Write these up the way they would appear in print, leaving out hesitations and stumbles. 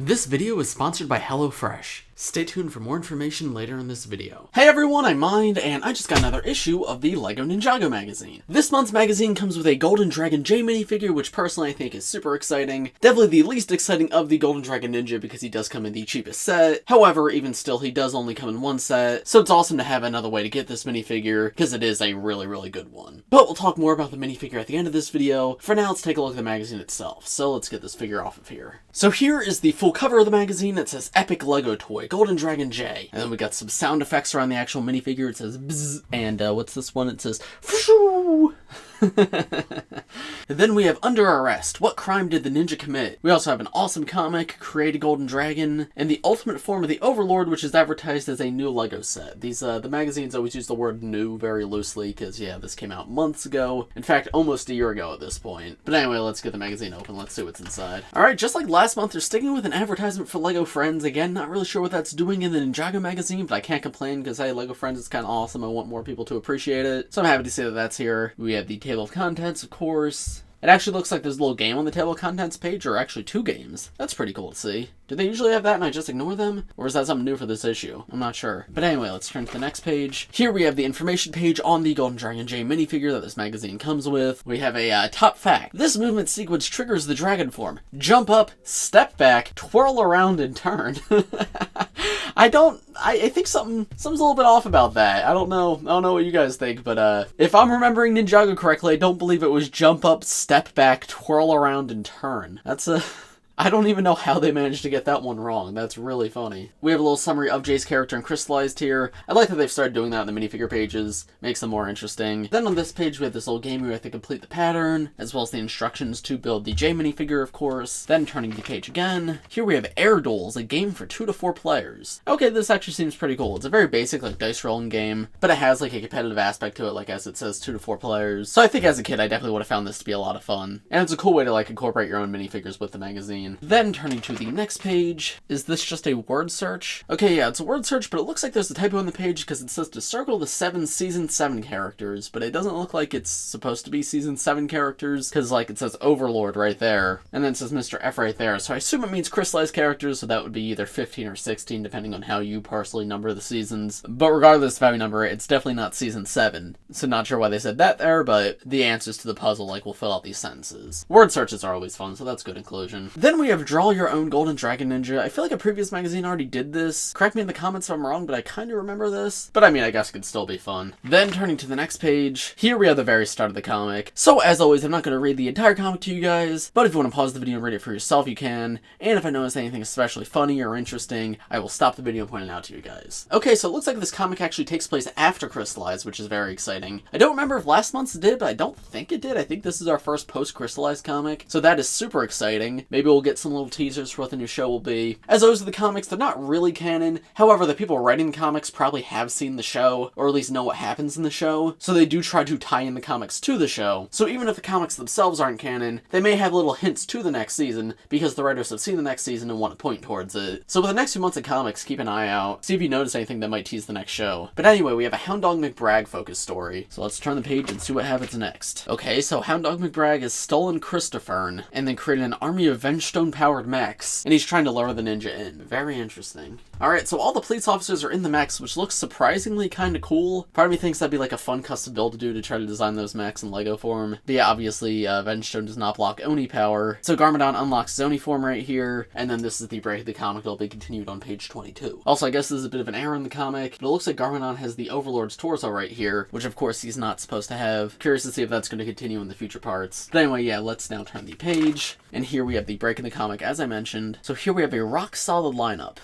This video is sponsored by HelloFresh. Stay tuned for more information later in this video. Hey everyone, I'm Mind, and I just got another issue of the LEGO Ninjago Magazine. This month's magazine comes with a Golden Dragon J minifigure, which personally I think is super exciting. Definitely the least exciting of the Golden Dragon Ninja because he does come in the cheapest set. However, even still, he does only come in one set, so it's awesome to have another way to get this minifigure, because it is a really good one. But we'll talk more about the minifigure at the end of this video. For now, let's take a look at the magazine itself. So let's get this figure off of here. So here is the full cover of the magazine. It says Epic LEGO Toy, Golden Dragon J. And then we got some sound effects around the actual minifigure. It says bzzz. And what's this one? It says Pshoo. And then we have Under Arrest. What crime did the ninja commit? We also have an awesome comic, Create a Golden Dragon, and the ultimate form of the Overlord, which is advertised as a new LEGO set. These the magazines always use the word new very loosely because yeah, this came out months ago. In fact, almost a year ago at this point. But anyway, let's get the magazine open. Let's see what's inside. Alright, just like last month, they're sticking with an advertisement for LEGO Friends. Again, not really sure what that's doing in the Ninjago magazine, but I can't complain because hey, LEGO Friends is kind of awesome. I want more people to appreciate it. So I'm happy to see that that's here. We have the table of contents, of course. It actually looks like there's a little game on the table of contents page, or actually two games. That's pretty cool to see. Do they usually have that and I just ignore them? Or is that something new for this issue? I'm not sure. But anyway, let's turn to the next page. Here we have the information page on the Golden Dragon J minifigure that this magazine comes with. We have a top fact. This movement sequence triggers the dragon form. Jump up, step back, twirl around, and turn. I think something's a little bit off about that. I don't know what you guys think, but if I'm remembering Ninjago correctly, I don't believe it was jump up, step back, twirl around, and turn. I don't even know how they managed to get that one wrong. That's really funny. We have a little summary of Jay's character in Crystalized here. I like that they've started doing that in the minifigure pages. Makes them more interesting. Then on this page, we have this little game where we have to complete the pattern, as well as the instructions to build the J minifigure, of course. Then turning the page again. Here we have Airjitzu, a game for 2 to 4 players. Okay, this actually seems pretty cool. It's a very basic, like, dice rolling game, but it has, like, a competitive aspect to it, like, as it says, 2 to 4 players. So I think as a kid, I definitely would have found this to be a lot of fun. And it's a cool way to, like, incorporate your own minifigures with the magazine. Then turning to the next page. Is this just a word search? Okay, yeah, it's a word search, but it looks like there's a typo on the page because it says to circle the 7 Season 7 characters, but it doesn't look like it's supposed to be Season 7 characters because, like, it says Overlord right there, and then it says Mr. F right there, so I assume it means crystallized characters, so that would be either 15 or 16, depending on how you personally number the seasons. But regardless of how you number it, it's definitely not Season 7, so not sure why they said that there, but the answers to the puzzle, like, will fill out these sentences. Word searches are always fun, so that's good inclusion. Then we have Draw Your Own Golden Dragon Ninja. I feel like a previous magazine already did this. Correct me in the comments if I'm wrong, but I kind of remember this. But I mean, I guess it could still be fun. Then turning to the next page, here we have the very start of the comic. So as always, I'm not going to read the entire comic to you guys, but if you want to pause the video and read it for yourself, you can. And if I notice anything especially funny or interesting, I will stop the video and point it out to you guys. Okay, so it looks like this comic actually takes place after Crystalized, which is very exciting. I don't remember if last month's did, but I don't think it did. I think this is our first post-Crystalized comic, so that is super exciting. Maybe we'll get some little teasers for what the new show will be. As those are the comics, they're not really canon. However, the people writing the comics probably have seen the show, or at least know what happens in the show, so they do try to tie in the comics to the show. So even if the comics themselves aren't canon, they may have little hints to the next season, because the writers have seen the next season and want to point towards it. So with the next few months of comics, keep an eye out, see if you notice anything that might tease the next show. But anyway, we have a Hound Dog McBrag focused story, so let's turn the page and see what happens next. Okay, so Hound Dog McBrag has stolen Christopher, and then created an army of Vengestone-powered mechs, and he's trying to lure the ninja in. Very interesting. Alright, so all the police officers are in the mechs, which looks surprisingly kind of cool. Part of me thinks that'd be like a fun custom build to do to try to design those mechs in LEGO form. But yeah, obviously, Vengestone does not block Oni power. So Garmadon unlocks his Oni form right here, and then this is the break of the comic that'll be continued on page 22. Also, I guess this is a bit of an error in the comic, but it looks like Garmadon has the Overlord's torso right here, which of course he's not supposed to have. Curious to see if that's going to continue in the future parts. But anyway, yeah, let's now turn the page. And here we have the break in the comic, as I mentioned. So here we have a rock-solid lineup.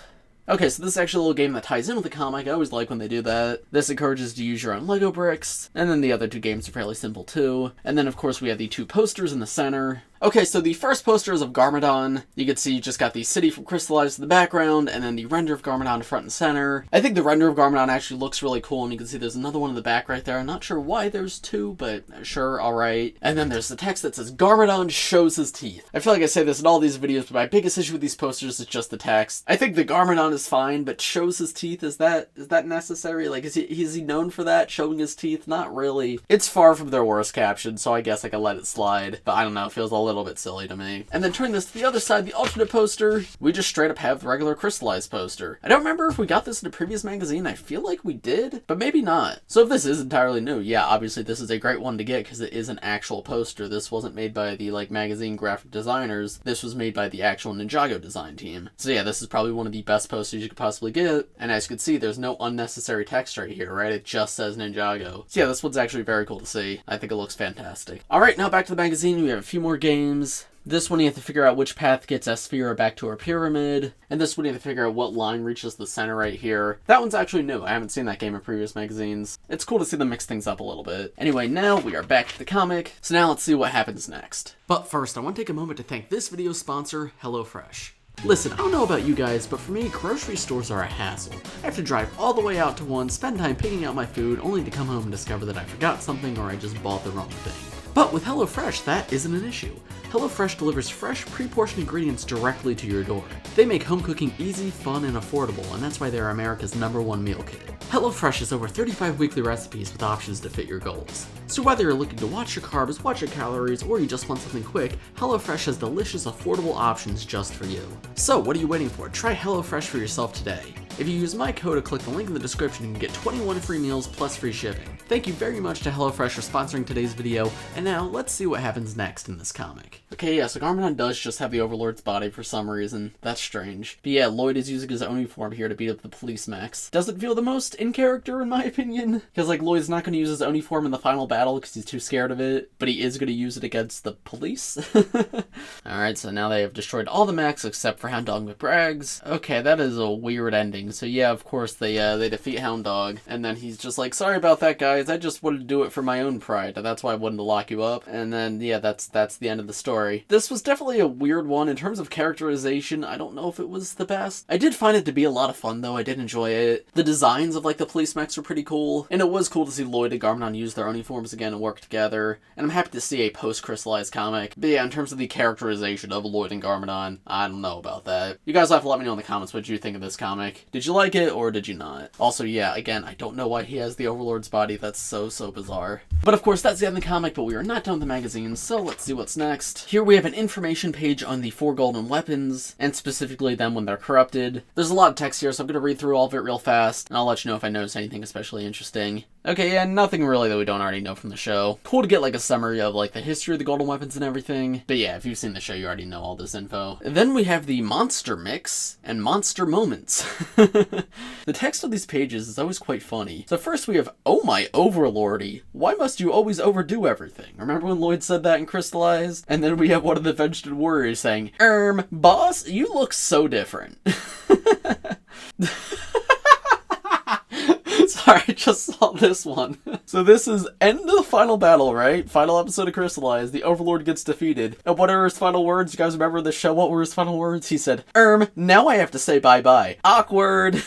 Okay, so this is actually a little game that ties in with the comic. I always like when they do that. This encourages to use your own LEGO bricks, and then the other 2 games are fairly simple too. And then of course we have the 2 posters in the center. Okay, so the first poster is of Garmadon. You can see you just got the city from Crystalized in the background, and then the render of Garmadon front and center. I think the render of Garmadon actually looks really cool, and you can see there's another one in the back right there. I'm not sure why there's 2, but sure, alright. And then there's the text that says, Garmadon shows his teeth. I feel like I say this in all these videos, but my biggest issue with these posters is just the text. I think the Garmadon is fine, but shows his teeth, is that necessary? Like, is he known for that, showing his teeth? Not really. It's far from their worst caption, so I guess I can let it slide. But I don't know, it feels a little bit silly to me. And then turn this to the other side, the alternate poster, we just straight up have the regular Crystalized poster. I don't remember if we got this in a previous magazine. I feel like we did, but maybe not. So if this is entirely new, yeah, obviously this is a great one to get because it is an actual poster. This wasn't made by the like magazine graphic designers. This was made by the actual Ninjago design team. So yeah, this is probably one of the best posters you could possibly get. And as you can see, there's no unnecessary text right here, right? It just says Ninjago. So yeah, this one's actually very cool to see. I think it looks fantastic. All right, now back to the magazine. We have a few more games. This one you have to figure out which path gets Esphira back to her pyramid. And this one you have to figure out what line reaches the center right here. That one's actually new. I haven't seen that game in previous magazines. It's cool to see them mix things up a little bit. Anyway, now we are back to the comic. So now let's see what happens next. But first, I want to take a moment to thank this video's sponsor, HelloFresh. Listen, I don't know about you guys, but for me, grocery stores are a hassle. I have to drive all the way out to one, spend time picking out my food, only to come home and discover that I forgot something or I just bought the wrong thing. But with HelloFresh, that isn't an issue. HelloFresh delivers fresh, pre-portioned ingredients directly to your door. They make home cooking easy, fun, and affordable, and that's why they're America's #1 meal kit. HelloFresh has over 35 weekly recipes with options to fit your goals. So whether you're looking to watch your carbs, watch your calories, or you just want something quick, HelloFresh has delicious, affordable options just for you. So what are you waiting for? Try HelloFresh for yourself today. If you use my code or click the link in the description, you can get 21 free meals plus free shipping. Thank you very much to HelloFresh for sponsoring today's video, and now let's see what happens next in this comic. Okay, yeah, so Garmadon does just have the Overlord's body for some reason. That's strange. But yeah, Lloyd is using his own uniform here to beat up the police mechs. Doesn't feel the most in character in my opinion, because like Lloyd's not going to use his own uniform in the final battle because he's too scared of it, but he is going to use it against the police. Alright, so now they have destroyed all the mechs except for Hound Dog McBrags. Okay, that is a weird ending. So yeah, of course they defeat Hound Dog, and then he's just like, sorry about that guys, I just wanted to do it for my own pride, that's why I wanted to lock you up. And then yeah, that's the end of the story. This was definitely a weird one in terms of characterization. I don't know if it was the best. I did find it to be a lot of fun though. I did enjoy it. The designs of like the police mechs were pretty cool, and it was cool to see Lloyd and Garmadon use their own uniforms again and work together. And I'm happy to see a post-Crystalized comic. But yeah, in terms of the characterization of Lloyd and Garmadon, I don't know about that. You guys have to let me know in the comments what you think of this comic. Did you like it or did you not? Also, yeah, again, I don't know why he has the Overlord's body. That's so bizarre. But of course, that's the end of the comic, but we are not done with the magazine, so let's see what's next. Here we have an information page on the 4 golden weapons, and specifically them when they're corrupted. There's a lot of text here, so I'm going to read through all of it real fast, and I'll let you know if I notice anything especially interesting. Okay, yeah, nothing really that we don't already know from the show. Cool to get like a summary of like the history of the golden weapons and everything. But yeah, if you've seen the show, you already know all this info. And then we have the monster mix and monster moments. The text on these pages is always quite funny. So first we have, oh my Overlordy, why must you always overdo everything? Remember when Lloyd said that in Crystalized? And then we have one of the Venged Warriors saying, boss, you look so different. Sorry, I just saw this one. So this is end of the final battle, right? Final episode of Crystalized. The Overlord gets defeated. And what are his final words? You guys remember the show? What were his final words? He said, now I have to say bye-bye. Awkward.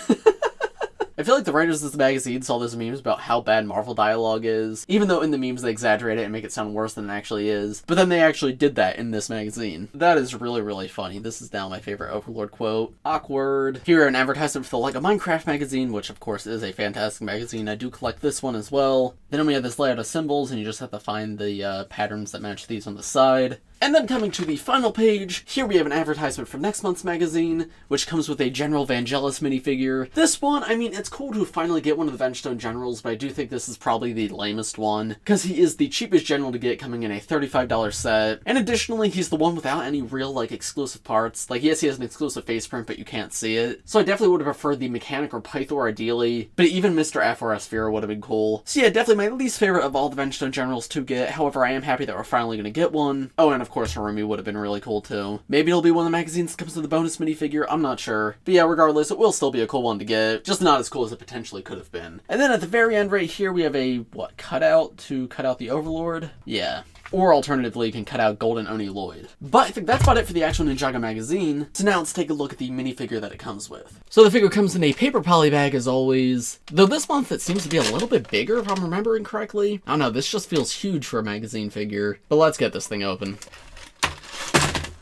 I feel like the writers of this magazine saw those memes about how bad Marvel dialogue is, even though in the memes they exaggerate it and make it sound worse than it actually is. But then they actually did that in this magazine. That is really funny. This is now my favorite Overlord quote. Awkward. Here, an advertisement for the LEGO Minecraft magazine, which of course is a fantastic magazine. I do collect this one as well. Then we have this layout of symbols, and you just have to find the patterns that match these on the side. And then coming to the final page, here we have an advertisement for next month's magazine, which comes with a General Vangelis minifigure. This one, I mean, it's cool to finally get one of the Vengestone generals, but I do think this is probably the lamest one, because he is the cheapest general to get, coming in a $35 set. And additionally, he's the one without any real, like, exclusive parts. Like, yes, he has an exclusive face print, but you can't see it. So I definitely would have preferred the Mechanic or Pythor ideally, but even Mr. F or Esphira would have been cool. So yeah, definitely my least favorite of all the Vengestone generals to get. However, I am happy that we're finally going to get one. Oh, and of course, Ruune would have been really cool too. Maybe it'll be one of the magazines that comes with the bonus minifigure, I'm not sure. But yeah, regardless, it will still be a cool one to get. Just not as cool as it potentially could have been. And then at the very end right here, we have a, cutout to cut out the Overlord? Yeah. Or alternatively, you can cut out Golden Oni Lloyd. But I think that's about it for the actual Ninjago magazine. So now let's take a look at the minifigure that it comes with. So the figure comes in a paper poly bag as always. Though this month it seems to be a little bit bigger if I'm remembering correctly. I don't know, this just feels huge for a magazine figure. But let's get this thing open.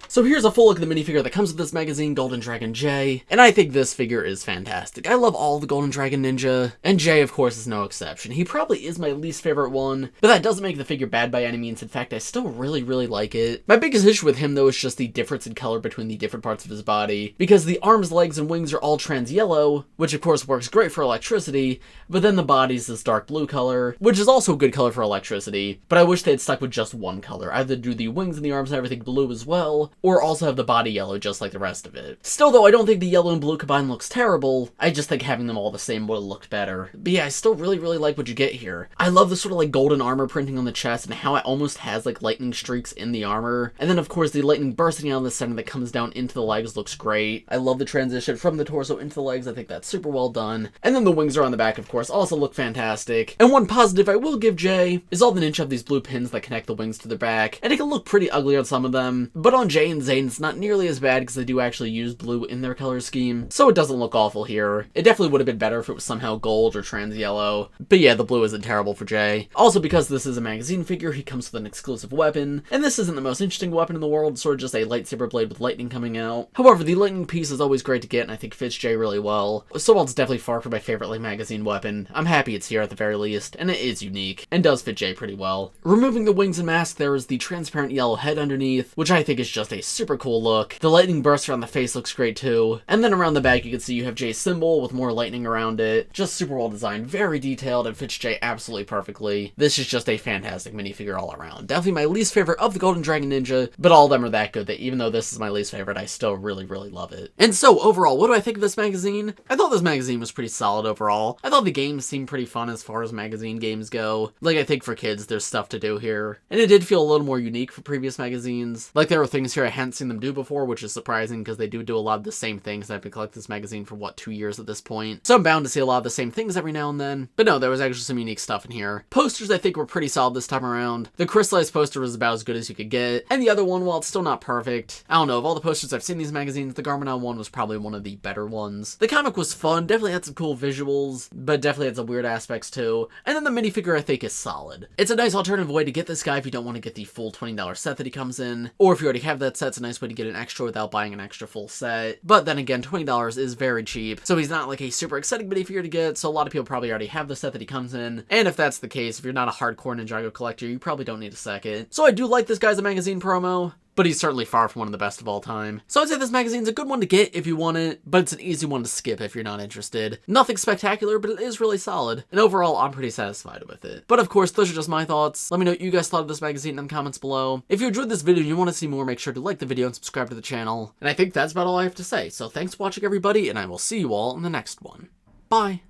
So here's a full look at the minifigure that comes with this magazine, Golden Dragon J, and I think this figure is fantastic. I love all the Golden Dragon Ninja, and J of course is no exception. He probably is my least favorite one, but that doesn't make the figure bad by any means. In fact, I still really like it. My biggest issue with him though is just the difference in color between the different parts of his body, because the arms, legs, and wings are all trans yellow, which of course works great for electricity, but then the body's this dark blue color, which is also a good color for electricity, but I wish they had stuck with just one color. Either do the wings and the arms and everything blue as well, or also have the body yellow just like the rest of it. Still though, I don't think the yellow and blue combined looks terrible. I just think having them all the same would have looked better. But yeah, I still really like what you get here. I love the sort of like golden armor printing on the chest and how it almost has like lightning streaks in the armor. And then of course the lightning bursting out of the center that comes down into the legs looks great. I love the transition from the torso into the legs. I think that's super well done. And then the wings are on the back, of course, also look fantastic. And one positive I will give Jay is all the ninja have these blue pins that connect the wings to their back, and it can look pretty ugly on some of them, but on Jay and Zane it's not nearly as bad because they do actually use blue in their color scheme, so it doesn't look awful here. It definitely would have been better if it was somehow gold or trans yellow, but yeah, the blue isn't terrible for Jay. Also, because this is a magazine figure, he comes with an exclusive weapon, and this isn't the most interesting weapon in the world, sort of just a lightsaber blade with lightning coming out. However, the lightning piece is always great to get, and I think fits Jay really well. So while it's definitely far from my favorite like magazine weapon, I'm happy it's here at the very least, and it is unique, and does fit Jay pretty well. Removing the wings and mask, there is the transparent yellow head underneath, which I think is just a super cool look. The lightning burst around the face looks great too, and then around the back you can see you have Jay's symbol with more lightning around it. Just super well designed, very detailed, and fits Jay absolutely perfectly. This is just a fantastic minifigure all around. Definitely my least favorite of the Golden Dragon Ninja, but all of them are that good that even though this is my least favorite, I still really love it. And so overall, what do I think of this magazine? I thought this magazine was pretty solid overall. I thought the games seemed pretty fun as far as magazine games go. Like, I think for kids there's stuff to do here, and it did feel a little more unique for previous magazines. Like, there were things here I hadn't seen them do before, which is surprising because they do a lot of the same things. I've been collecting this magazine for what, 2 years at this point, so I'm bound to see a lot of the same things every now and then. But no, there was actually some unique stuff in here. Posters I think were pretty solid this time around. The Crystalized poster was about as good as you could get, and the other one, while it's still not perfect, I don't know, of all the posters I've seen in these magazines, the Garmanon one was probably one of the better ones. The comic was fun, definitely had some cool visuals, but definitely had some weird aspects too. And then the minifigure I think is solid. It's a nice alternative way to get this guy if you don't want to get the full $20 set that he comes in, or if you already have that set, it's a nice way to get an extra without buying an extra full set. But then again, $20 is very cheap, so he's not like a super exciting minifigure to get, so a lot of people probably already have the set that he comes in. And if that's the case, if you're not a hardcore Ninjago collector, you probably don't need a second. So I do like this guy as a magazine promo, but he's certainly far from one of the best of all time. So I'd say this magazine's a good one to get if you want it, but it's an easy one to skip if you're not interested. Nothing spectacular, but it is really solid, and overall I'm pretty satisfied with it. But of course, those are just my thoughts. Let me know what you guys thought of this magazine in the comments below. If you enjoyed this video and you want to see more, make sure to like the video and subscribe to the channel. And I think that's about all I have to say, so thanks for watching everybody, and I will see you all in the next one. Bye!